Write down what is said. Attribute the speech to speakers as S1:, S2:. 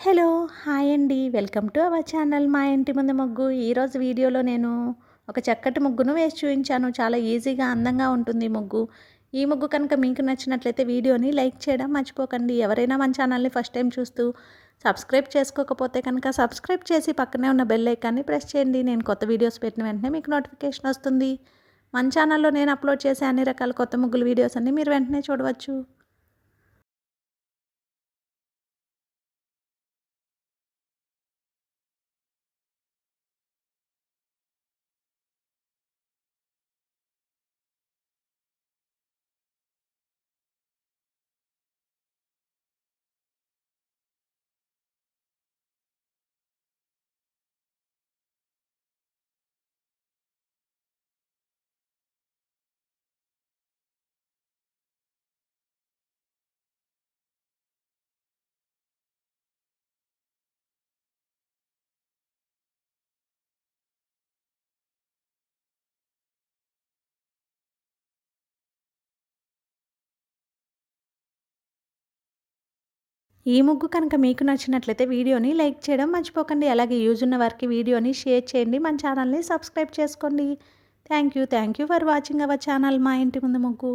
S1: Hello! Hi అండి. Welcome to our channel మా ఇంటి ముందు ముగ్గు. ఈరోజు వీడియోలో నేను ఒక చక్కటి ముగ్గును వేసి చూయించాను. చాలా ఈజీగా, అందంగా ఉంటుంది ఈ ముగ్గు. ఈ ముగ్గు కనుక మీకు నచ్చినట్లయితే వీడియోని లైక్ చేయడం మర్చిపోకండి. ఎవరైనా మన ఛానల్ని ఫస్ట్ టైం చూస్తూ సబ్స్క్రైబ్ చేసుకోకపోతే కనుక సబ్స్క్రైబ్ చేసి పక్కనే ఉన్న బెల్ ఐకాన్ని ప్రెస్ చేయండి. నేను కొత్త వీడియోస్ పెట్టిన వెంటనే మీకు నోటిఫికేషన్ వస్తుంది. మన ఛానల్లో నేను అప్లోడ్ చేసే అన్ని రకాల కొత్త ముగ్గుల వీడియోస్ అన్నీ మీరు వెంటనే చూడవచ్చు. ఈ ముగ్గు కనుక మీకు నచ్చినట్లయితే వీడియోని లైక్ చేయడం మర్చిపోకండి. అలాగే యూజ్ ఉన్న వారికి వీడియోని షేర్ చేయండి. మన ఛానల్ని సబ్స్క్రైబ్ చేసుకోండి. Thank you for watching our channel మా ఇంటి ముందు ముగ్గు.